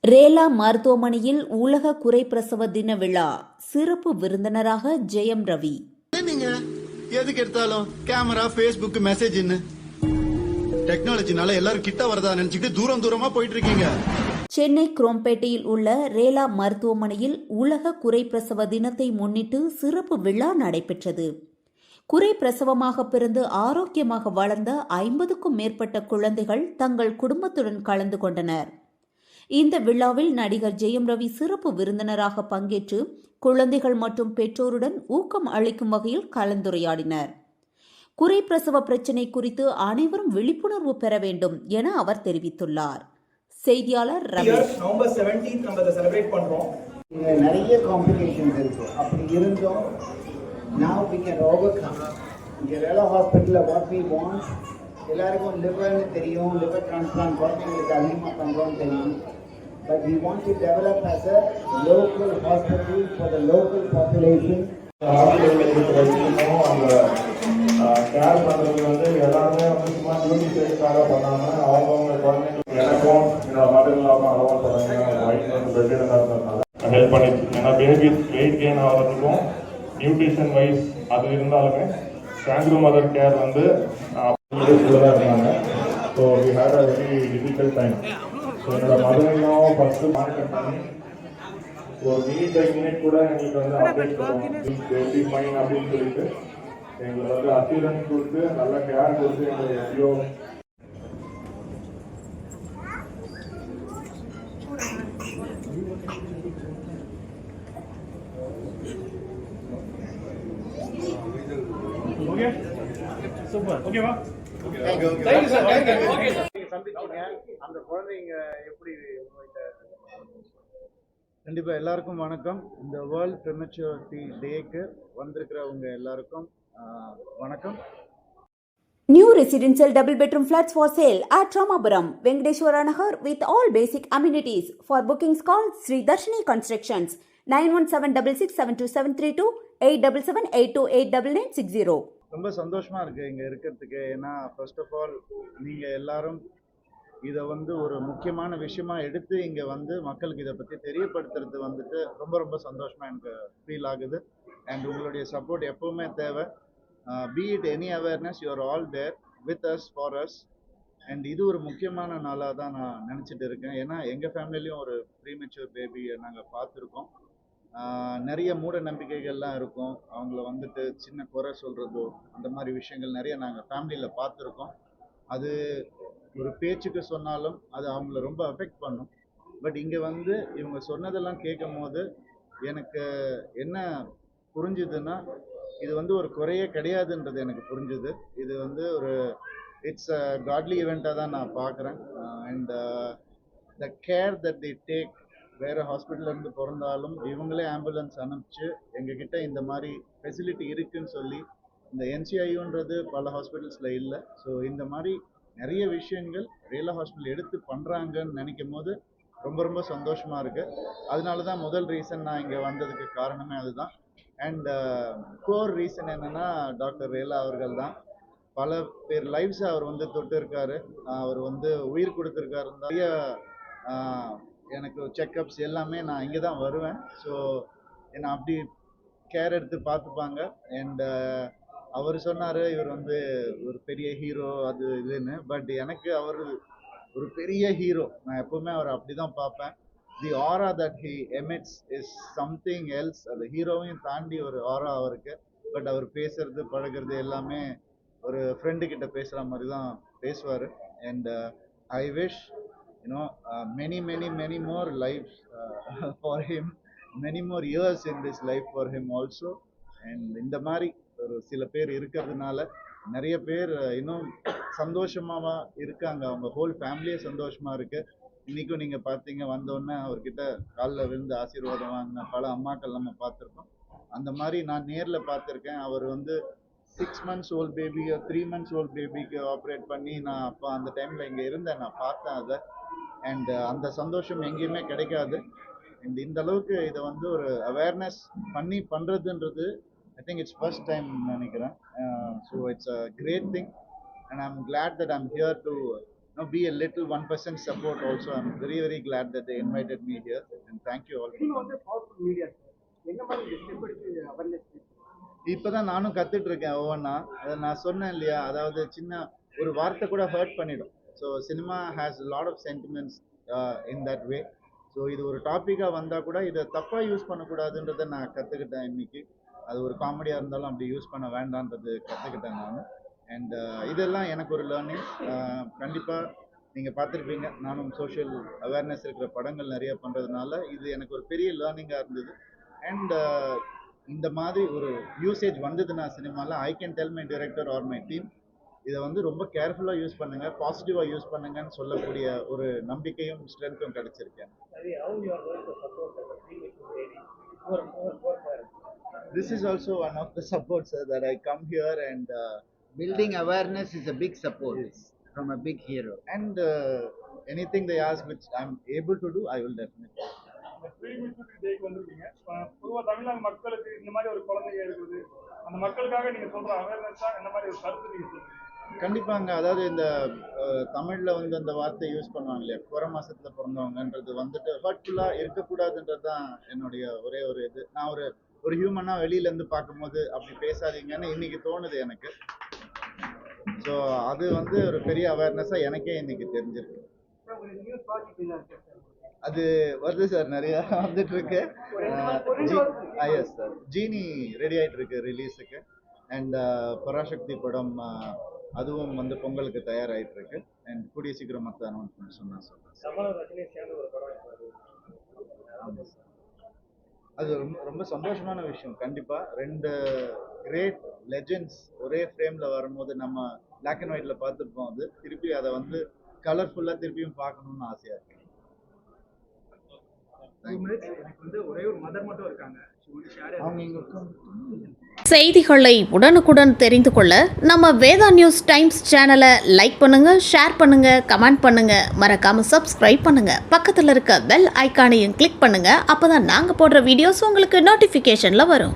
ரேலா மருத்துவமனையில் உலக குறைப்பிரசவ தின விழா சிறப்பு விருந்தினராக ஜெயம் ரவி. நீங்க எதுக்கு எடுத்தாலும் கேமரா, பேஸ்புக், மெசேஜ் டெக்னாலஜினால எல்லாரும் கிட்ட வரதா நினைச்சிட்டு தூரம் தூரமா போயிட்டு இருக்கீங்க. சென்னை குரோம்பேட்டையில் உள்ள ரேலா மருத்துவமனையில் உலக குறைப்பிரசவ தினத்தை முன்னிட்டு சிறப்பு விழா நடைபெற்றது. குறை பிரசவமாக பிறந்து ஆரோக்கியமாக வளர்ந்த 50க்கும் மேற்பட்ட குழந்தைகள் தங்கள் குடும்பத்துடன் கலந்து கொண்டனர். இந்த விழாவில் நடிகர் ஜெயம் ரவி சிறப்பு விருந்தினராக பங்கேற்று குழந்தைகள் மற்றும் பெற்றோருடன் ஊக்கம் அளிக்கும் வகையில் கலந்துரையாடினர். குறை பிரசவ பிரச்சினை குறித்து அனைவரும் விழிப்புணர்வு பெற வேண்டும் என அவர் தெரிவித்துள்ளார். செய்தியாளர் ரமேஷ். நவம்பர் 17 நம்ம இதை செலிப்ரேட் பண்றோம். நிறைய காம்ப்ளிகேஷன்ஸ் இருக்கு. அப்படி இருந்தோம் now we can overcome. இந்த ரேலா ஹாஸ்பிட்டலில் what we want, எல்லாருக்கும் லிவர்னு தெரியும், லிவர் டிரான்ஸ்பிளான்ட் குழந்தைங்களுக்கு அதிகமாக பண்ணுறோன்னு தெரியும். But we want to develop as a local hospital for the local population. அந்த கேர் பண்ணுறது எல்லாருமே சும்மா டியூட்டி சைடுக்காக பண்ணாமல் அவங்கவுங்க குழந்தைங்களுக்கு எனக்கும் என்னோட மதர் இல்லாமல் அலோவ் பண்ணுறாங்க. வயிற்று பெட் இருந்தால் ஹெல்ப் பண்ணி, ஏன்னா பேபி வெயிட் கெயின் ஆகிறதுக்கும் நியூட்ரிஷன் வைஸ் அது இருந்தாலுமே கேங்க்ரூ மதர் கேர் இருந்தாங்க. So we had a very difficult time. So என்னோட மதர்லாம் ஃபஸ்ட்டு மானிட்டர் பண்ணி ஒரு மினிட் பை மினிட் கூட எங்களுக்கு அப்டேட் பண்ணுவோம் மைன் அப்படின்னு சொல்லிட்டு எங்களுக்கு அசூரன்ஸ் கொடுத்து நல்ல கேர் கொடுத்து எங்களுக்கு எவ்வளோ சூப்பர். ஓகேவா? அந்த குழந்தைங்க எப்படி கண்டிப்பா எல்லாருக்கும் வணக்கம். இந்த வேர்ல்ட் ப்ரிமெச்சூரிட்டி டேக்கு வந்திருக்கிறவங்க எல்லாருக்கும் வணக்கம். New residential double bedroom flats for sale at Ramapuram, Venkateshwara Nagar with all basic amenities. For bookings call Sri Darshini Constructions 9176672732 8778289960. ரொம்ப சந்தோஷமா இருக்கு இங்க இருக்கிறதுக்கு. ஏன்னா ஃபர்ஸ்ட் ஆஃப் ஆல் நீங்க எல்லாரும் இதை ஒரு முக்கியமான விஷயமா எடுத்து இங்க மக்களுக்கு இதை பத்தி தெரியப்படுத்துறது ரொம்ப ரொம்ப சந்தோஷமா எனக்கு ஃபீல் ஆகுது. அண்ட் உங்களுடைய சப்போர்ட் எப்பவுமே தேவை. Be it any awareness, you are all there with us for us. And இது ஒரு முக்கியமான நாளாக தான் நான் நினச்சிட்டு இருக்கேன். ஏன்னா எங்கள் ஃபேமிலிலையும் ஒரு ப்ரீமெச்சூர் பேபியை நாங்கள் பார்த்துருக்கோம். நிறைய மூட நம்பிக்கைகள்லாம் இருக்கும். அவங்கள சின்ன குறை சொல்கிறதோ அந்த மாதிரி விஷயங்கள் நிறைய நாங்கள் ஃபேமிலியில் பார்த்துருக்கோம். அது ஒரு பேச்சுக்கு சொன்னாலும் அது அவங்கள ரொம்ப அஃபெக்ட் பண்ணும். பட் இங்கே இவங்க சொன்னதெல்லாம் கேட்கும் போது எனக்கு என்ன புரிஞ்சுதுன்னா, இது ஒரு குறையே கிடையாதுன்றது எனக்கு புரிஞ்சுது. இது ஒரு இட்ஸ் அ காட்லி ஈவெண்ட்டாக தான் நான் பார்க்குறேன். And the care that the take, வேறு ஹாஸ்பிட்டல்லேருந்து பிறந்தாலும் இவங்களே ஆம்புலன்ஸ் அனுப்பிச்சு எங்ககிட்ட இந்த மாதிரி ஃபெசிலிட்டி இருக்குதுன்னு சொல்லி, இந்த என்சிஐயுன்றது பல ஹாஸ்பிட்டல்ஸில் இல்லை. ஸோ இந்த மாதிரி நிறைய விஷயங்கள் ரேலா ஹாஸ்பிட்டல் எடுத்து பண்ணுறாங்கன்னு நினைக்கும் போது ரொம்ப ரொம்ப சந்தோஷமாக இருக்குது. அதனால தான் முதல் ரீசன் நான் இங்கே வந்ததுக்கு காரணமே அதுதான். அண்ட் கோர் ரீசன் என்னென்னா, டாக்டர் ரேலா அவர்கள் தான். பல பேர் லைஃப்ஸை அவர் தொட்டு இருக்காரு. அவர் உயிர் கொடுத்துருக்காரு. நிறைய எனக்கு செக்கப்ஸ் எல்லாமே நான் இங்கே தான் வருவேன். ஸோ என்னை அப்படி கேர் எடுத்து பார்த்துப்பாங்க. அண்ட் அவர் சொன்னார் இவர் ஒரு பெரிய ஹீரோ அது இதுன்னு. பட் எனக்கு அவர் ஒரு பெரிய ஹீரோ. நான் எப்போவுமே அவரை அப்படி தான் பார்ப்பேன். தி ஆரா that he emits is something else. அது ஹீரோவையும் தாண்டி ஒரு ஆரா அவருக்கு. பட் அவர் பேசுறது பழகிறது எல்லாமே ஒரு ஃப்ரெண்டு கிட்ட பேசுகிற மாதிரி தான் பேசுவார். And I wish many more lives for him, many more years in this life for him also. And இந்த மாதிரி ஒரு சில பேர் இருக்கிறதுனால நிறைய பேர் இன்னும் சந்தோஷமாக இருக்காங்க. அவங்க ஹோல் ஃபேமிலியே சந்தோஷமாக இருக்குது. இன்றைக்கும் நீங்கள் பார்த்தீங்க, வந்தோடனே அவர்கிட்ட காலில் விழுந்து ஆசீர்வாதம் வாங்கின பல அம்மாக்கள் நம்ம பார்த்துருக்கோம். அந்த மாதிரி நான் நேரில் பார்த்துருக்கேன். அவர் 6 months old baby, 3 months old பேபிக்கு ஆப்ரேட் பண்ணி நான் அப்போ அந்த டைமில் இங்கே இருந்தேன், நான் பார்த்தேன் அதை. அண்ட் அந்த சந்தோஷம் எங்கேயுமே கிடைக்காது. அண்ட் இந்த அளவுக்கு இதை ஒரு அவேர்னஸ் பண்ணுறதுன்றது I think it's first time நினைக்கிறேன். So it's a great thing. And I am glad that I am here to be a little 1% support also. I'm very, very glad that they invited me here, and thank you all. இப்பதான் நானும் கத்துட்டு இருக்கேன் ஒவ்வொன்றா. அதை நான் சொன்னேன் இல்லையா, அதாவது சின்ன ஒரு வார்த்தை கூட ஹர்ட் பண்ணிடும். So cinema has lot of sentiments in that way. So இது ஒரு டாப்பிக்காக வந்தால் கூட இதை தப்பாக யூஸ் பண்ணக்கூடாதுன்றதை நான் கற்றுக்கிட்டேன் இன்னைக்கு. அது ஒரு காமெடியாக இருந்தாலும் அப்படி யூஸ் பண்ண வேண்டான்றது கற்றுக்கிட்டேன் நான். அண்ட் இதெல்லாம் எனக்கு ஒரு லேர்னிங். கண்டிப்பாக நீங்கள் பார்த்துருப்பீங்க, நானும் சோஷியல் அவேர்னஸ் இருக்கிற படங்கள் நிறைய பண்ணுறதுனால இது எனக்கு ஒரு பெரிய லேர்னிங்காக இருந்தது. அண்ட் இந்த மாதிரி ஒரு யூசேஜ் வந்ததுன்னா சினிமாவில், I can tell my director R my team, இதை வந்து ரொம்ப கேர்ஃபுல்லாக யூஸ் பண்ணுங்கள், பாசிட்டிவாக யூஸ் பண்ணுங்கன்னு சொல்லக்கூடிய ஒரு நம்பிக்கையும் ஸ்ட்ரென்த்தும் கிடைச்சிருக்கேன். This is also one of the supports that I come here and Building awareness is a big support from a big hero. and anything they ask which I'm able to do, I will definitely. டேக்கு வந்திருக்கீங்க. பொதுவாக தமிழ்நாடு மக்களுக்கு இந்த மாதிரி ஒரு குழந்தைங்க இருக்குது, அந்த மக்களுக்காக நீங்கள் சொல்கிற அவேர்னஸாக என்ன மாதிரி ஒரு கருத்து நீங்கள் சொல்லுங்கள்? கண்டிப்பாங்க. அதாவது இந்த தமிழில் வந்து அந்த வார்த்தை யூஸ் பண்ணுவாங்க இல்லையா, குறை மாசத்துல பிறந்தவங்கன்றது வந்துட்டு ஹர்ட்ஃபுல்லாக இருக்கக்கூடாதுன்றது தான் என்னுடைய ஒரே ஒரு இது. நான் ஒரு ஹியூமனாக வெளியிலேருந்து பார்க்கும்போது அப்படி பேசாதீங்கன்னு இன்னைக்கு தோணுது எனக்கு. ஸோ அது வந்து ஒரு பெரிய அவேர்னஸாக எனக்கே இன்னைக்கு தெரிஞ்சிருக்கு. அது வருது சார், நிறைய வந்துட்டு இருக்கு. எஸ் சார், ஜீனி ரெடி ஆகிட்டு இருக்கு ரிலீஸுக்கு. அண்ட் பராசக்தி படம் அதுவும் வந்து பொங்கலுக்கு தயாராகிட்டு இருக்கு. அண்ட் கூடிய சீக்கிரம் மற்ற அனௌன்ஸ்மெண்ட் சொன்னா அது ரொம்ப ரொம்ப சந்தோஷமான விஷயம். கண்டிப்பாக 2 கிரேட் லெஜெண்ட்ஸ் ஒரே ஃப்ரேமில் வரும்போது நம்ம பிளாக் அண்ட் ஒயிட்டில் பார்த்துருப்போம். அது திருப்பி அதை வந்து கலர்ஃபுல்லாக திருப்பியும் பார்க்கணுன்னு ஆசையாக இருக்கு. ஒரே ஒரு மதர் மட்டும் இருக்காங்க. அவங்க இங்கே செய்திகளை உடனுக்குடன் தெரிந்து கொள்ள நம்ம வேதா நியூஸ் டைம்ஸ் சேனலை லைக் பண்ணுங்க, ஷேர் பண்ணுங்க, கமெண்ட் பண்ணுங்க, மறக்காம சப்ஸ்கிரைப் பண்ணுங்க. பக்கத்தில் இருக்க பெல் ஐகானையும் கிளிக் பண்ணுங்க. அப்பதான் நாங்க போடுற வீடியோஸ் உங்களுக்கு நோட்டிபிகேஷன்ல வரும்.